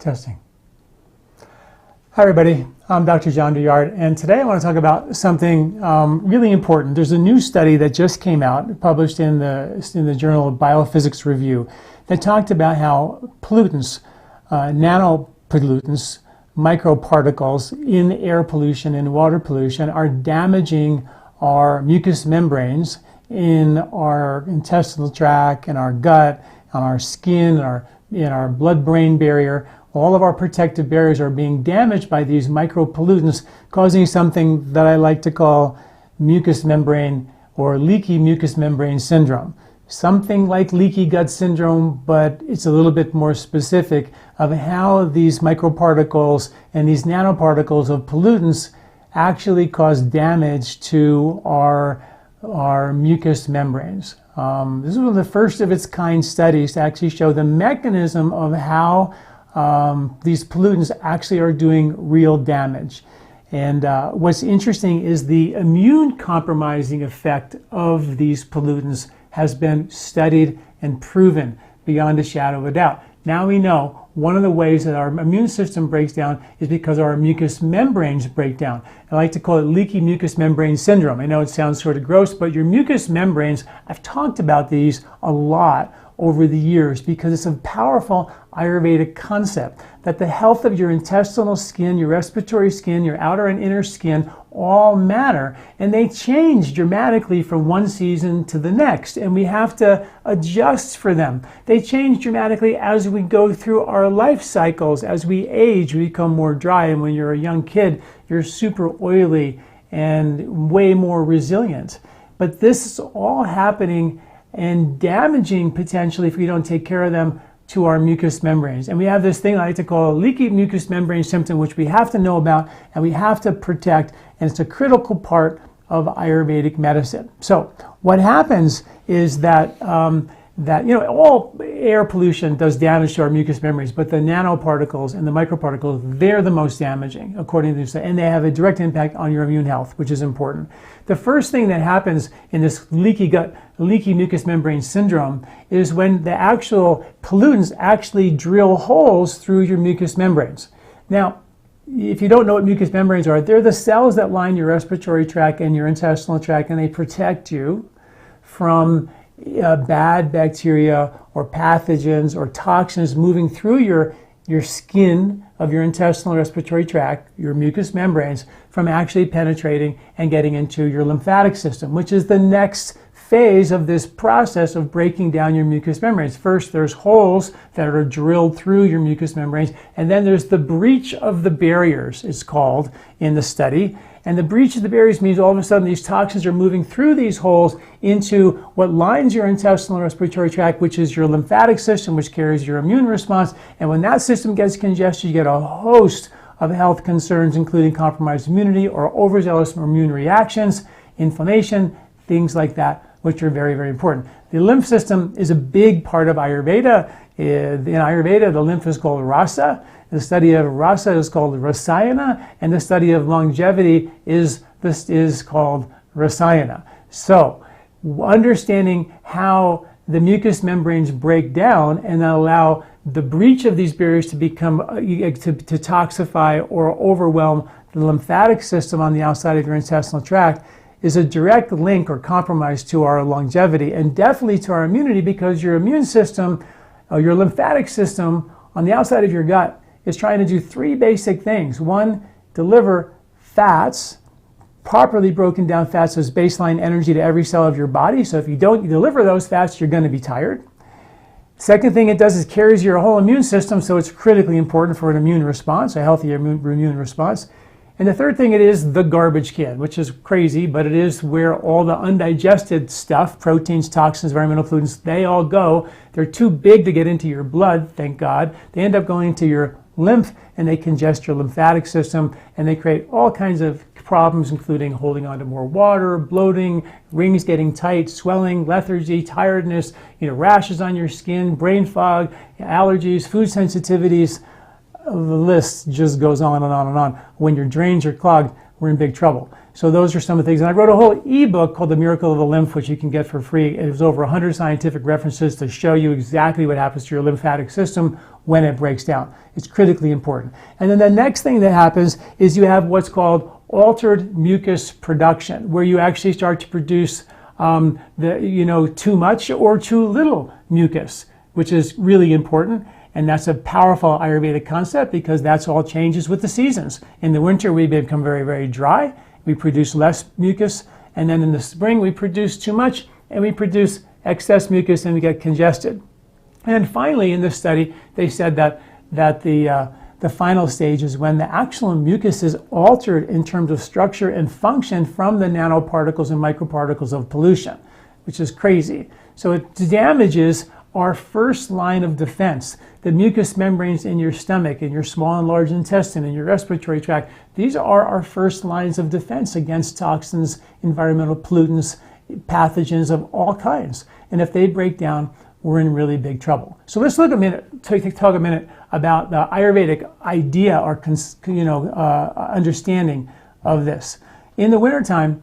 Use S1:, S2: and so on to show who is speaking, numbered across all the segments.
S1: Testing. Hi everybody, I'm Dr. John Douillard, and today I want to talk about something really important. There's a new study that just came out, published in the Journal of Biophysics Review, that talked about how pollutants, nanopollutants, microparticles in air pollution and water pollution are damaging our mucous membranes in our intestinal tract, in our gut, on our skin, in our blood-brain barrier. All of our protective barriers are being damaged by these micropollutants, causing something that I like to call mucous membrane or leaky mucous membrane syndrome. Something like leaky gut syndrome, but it's a little bit more specific of how these microparticles and these nanoparticles of pollutants actually cause damage to our mucous membranes. This is one of the first of its kind studies to actually show the mechanism of how these pollutants actually are doing real damage. And what's interesting is the immune compromising effect of these pollutants has been studied and proven beyond a shadow of a doubt. Now we know one of the ways that our immune system breaks down is because our mucous membranes break down. I like to call it leaky mucous membrane syndrome. I know it sounds sort of gross, but your mucous membranes, I've talked about these a lot over the years because it's a powerful Ayurvedic concept that the health of your intestinal skin, your respiratory skin, your outer and inner skin all matter, and they change dramatically from one season to the next, and we have to adjust for them. They change dramatically as we go through our life cycles. As we age, we become more dry, and when you're a young kid, you're super oily and way more resilient. But this is all happening and damaging potentially if we don't take care of them to our mucous membranes. And we have this thing I like to call a leaky mucous membrane symptom, which we have to know about and we have to protect, and it's a critical part of Ayurvedic medicine. So what happens is that all air pollution does damage to our mucous membranes, but the nanoparticles and the microparticles, they're the most damaging, according to this, and they have a direct impact on your immune health, which is important. The first thing that happens in this leaky mucous membrane syndrome is when the actual pollutants actually drill holes through your mucous membranes. Now, if you don't know what mucous membranes are, they're the cells that line your respiratory tract and your intestinal tract, and they protect you from bad bacteria or pathogens or toxins moving through your skin of your intestinal respiratory tract, your mucous membranes, from actually penetrating and getting into your lymphatic system, which is the next phase of this process of breaking down your mucous membranes. First, there's holes that are drilled through your mucous membranes, and then there's the breach of the barriers, it's called in the study. And the breach of the barriers means all of a sudden these toxins are moving through these holes into what lines your intestinal respiratory tract, which is your lymphatic system, which carries your immune response. And when that system gets congested, you get a host of health concerns, including compromised immunity or overzealous immune reactions, inflammation, things like that, which are very, very important. The lymph system is a big part of Ayurveda. In Ayurveda, the lymph is called rasa. The study of rasa is called rasayana, and the study of longevity is called rasayana. So, understanding how the mucous membranes break down and allow the breach of these barriers to become to toxify or overwhelm the lymphatic system on the outside of your intestinal tract is a direct link or compromise to our longevity and definitely to our immunity, because your immune system, your lymphatic system on the outside of your gut is trying to do three basic things. One, deliver fats, properly broken down fats as baseline energy to every cell of your body. So if you don't deliver those fats, you're going to be tired. Second thing it does is carries your whole immune system, so it's critically important for an immune response, a healthy immune response. And the third thing, it is the garbage can, which is crazy, but it is where all the undigested stuff, proteins, toxins, environmental pollutants, they all go. They're too big to get into your blood, thank God. They end up going into your lymph, and they congest your lymphatic system, and they create all kinds of problems, including holding on to more water, bloating, rings getting tight, swelling, lethargy, tiredness, rashes on your skin, brain fog, allergies, food sensitivities. The list just goes on and on and on. When your drains are clogged, we're in big trouble. So those are some of the things. And I wrote a whole ebook called The Miracle of the Lymph, which you can get for free. It was over 100 scientific references to show you exactly what happens to your lymphatic system when it breaks down. It's critically important. And then the next thing that happens is you have what's called altered mucus production, where you actually start to produce too much or too little mucus, which is really important. And that's a powerful Ayurvedic concept because that's all changes with the seasons. In the winter, we become very, very dry. We produce less mucus. And then in the spring, we produce too much and we produce excess mucus and we get congested. And finally, in this study, they said that the final stage is when the actual mucus is altered in terms of structure and function from the nanoparticles and microparticles of pollution, which is crazy. So it damages our first line of defense. The mucous membranes in your stomach, in your small and large intestine, in your respiratory tract, these are our first lines of defense against toxins, environmental pollutants, pathogens of all kinds. And if they break down, we're in really big trouble. So let's talk a minute about the Ayurvedic idea or understanding of this. In the wintertime,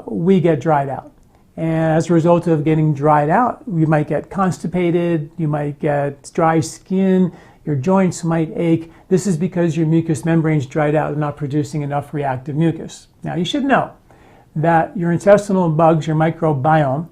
S1: we get dried out. And as a result of getting dried out, you might get constipated, you might get dry skin, your joints might ache. This is because your mucous membranes dried out and not producing enough reactive mucus. Now, you should know that your intestinal bugs, your microbiome,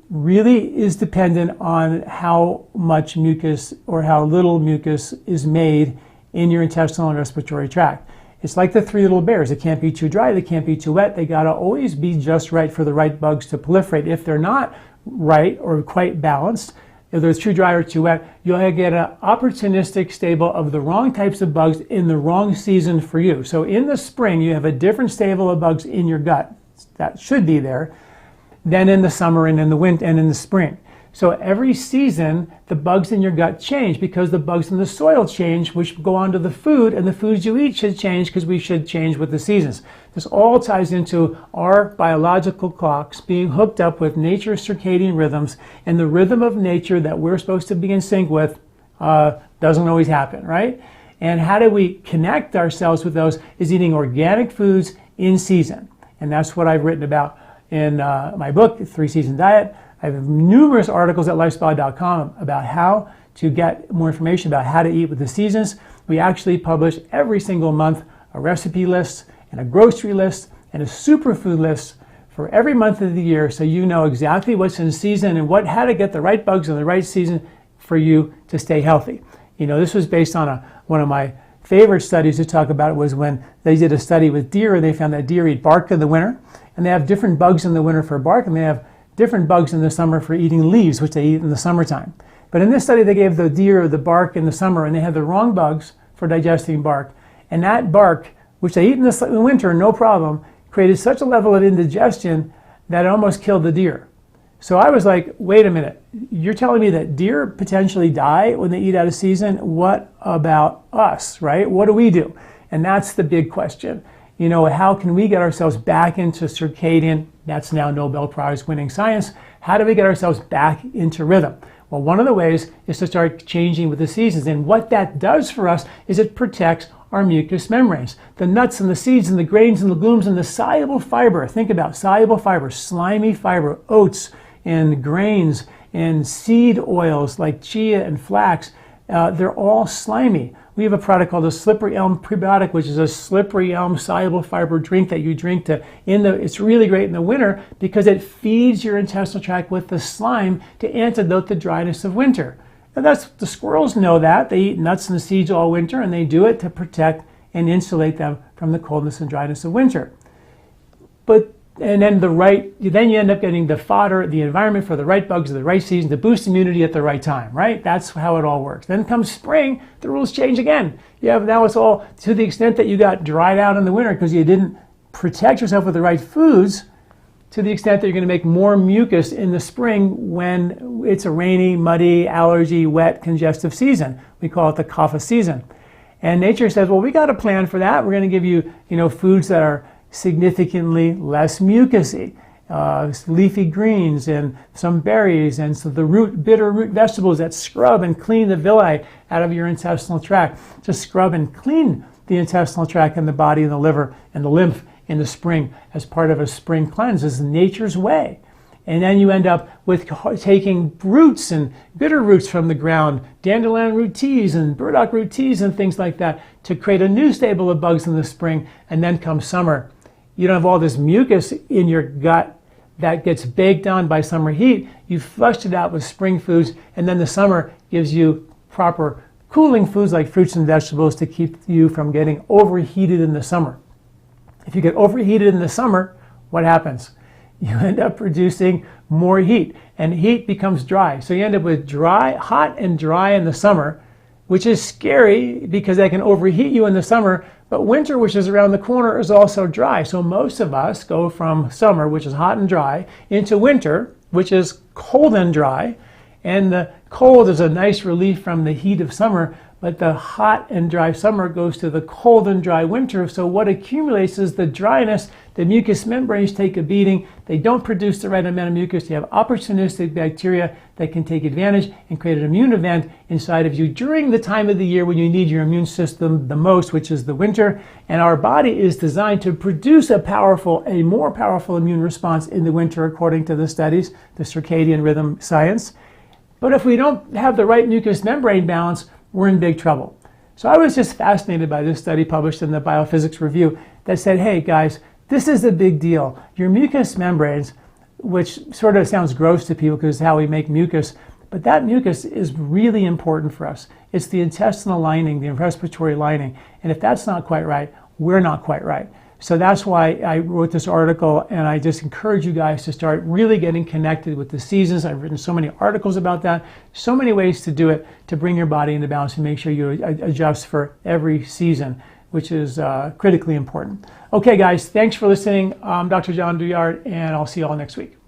S1: really is dependent on how much mucus or how little mucus is made in your intestinal and respiratory tract. It's like the three little bears. It can't be too dry, they can't be too wet. They gotta always be just right for the right bugs to proliferate. If they're not right or quite balanced, if they're too dry or too wet, you'll get an opportunistic stable of the wrong types of bugs in the wrong season for you. So in the spring, you have a different stable of bugs in your gut that should be there than in the summer and in the winter and in the spring. So every season, the bugs in your gut change because the bugs in the soil change, which go on to the food, and the foods you eat should change because we should change with the seasons. This all ties into our biological clocks being hooked up with nature's circadian rhythms, and the rhythm of nature that we're supposed to be in sync with doesn't always happen, right? And how do we connect ourselves with those is eating organic foods in season. And that's what I've written about in my book, 3-Season Diet. I have numerous articles at LifeSpa.com about how to get more information about how to eat with the seasons. We actually publish every single month a recipe list and a grocery list and a superfood list for every month of the year, so you know exactly what's in season and how to get the right bugs in the right season for you to stay healthy. You know, this was based on one of my favorite studies to talk about. It was when they did a study with deer and they found that deer eat bark in the winter, and they have different bugs in the winter for bark, and they have different bugs in the summer for eating leaves, which they eat in the summertime. But in this study, they gave the deer the bark in the summer, and they had the wrong bugs for digesting bark. And that bark, which they eat in the winter, no problem, created such a level of indigestion that it almost killed the deer. So I was like, wait a minute, you're telling me that deer potentially die when they eat out of season? What about us, right? What do we do? And that's the big question. You know, how can we get ourselves back into circadian, that's now Nobel Prize winning science, how do we get ourselves back into rhythm? Well, one of the ways is to start changing with the seasons. And what that does for us is it protects our mucous membranes. The nuts and the seeds and the grains and legumes and the soluble fiber. Think about soluble fiber, slimy fiber, oats and grains and seed oils like chia and flax. They're all slimy. We have a product called the Slippery Elm Prebiotic, which is a slippery elm soluble fiber drink that you drink it's really great in the winter because it feeds your intestinal tract with the slime to antidote the dryness of winter. And the squirrels know that. They eat nuts and seeds all winter, and they do it to protect and insulate them from the coldness and dryness of winter. And then you end up getting the fodder, the environment for the right bugs at the right season to boost immunity at the right time, right? That's how it all works. Then comes spring, the rules change again. Now it's all to the extent that you got dried out in the winter because you didn't protect yourself with the right foods, to the extent that you're going to make more mucus in the spring when it's a rainy, muddy, allergy, wet, congestive season. We call it the kapha season. And nature says, well, we got a plan for that. We're going to give you, foods that are significantly less mucousy, leafy greens and some berries and so the bitter root vegetables that scrub and clean the villi out of your intestinal tract, to scrub and clean the intestinal tract and the body and the liver and the lymph in the spring as part of a spring cleanse is nature's way. And then you end up with taking roots and bitter roots from the ground, dandelion root teas and burdock root teas and things like that to create a new stable of bugs in the spring. And then comes summer, you don't have all this mucus in your gut that gets baked on by summer heat. You flushed it out with spring foods, and then the summer gives you proper cooling foods like fruits and vegetables to keep you from getting overheated in the summer. If you get overheated in the summer, what happens? You end up producing more heat, and heat becomes dry. So you end up with hot and dry in the summer, which is scary because they can overheat you in the summer. But winter, which is around the corner, is also dry. So most of us go from summer, which is hot and dry, into winter, which is cold and dry. And the cold is a nice relief from the heat of summer, but the hot and dry summer goes to the cold and dry winter. So what accumulates is the dryness. The mucous membranes take a beating. They don't produce the right amount of mucus. You have opportunistic bacteria that can take advantage and create an immune event inside of you during the time of the year when you need your immune system the most, which is the winter. And our body is designed to produce a more powerful immune response in the winter, according to the studies, the circadian rhythm science. But if we don't have the right mucous membrane balance, we're in big trouble. So I was just fascinated by this study published in the Biophysics Review that said, hey guys, this is a big deal. Your mucous membranes, which sort of sounds gross to people because it's how we make mucus, but that mucus is really important for us. It's the intestinal lining, the respiratory lining. And if that's not quite right, we're not quite right. So that's why I wrote this article, and I just encourage you guys to start really getting connected with the seasons. I've written so many articles about that, so many ways to do it to bring your body into balance and make sure you adjust for every season, which is critically important. Okay, guys, thanks for listening. I'm Dr. John Douillard, and I'll see you all next week.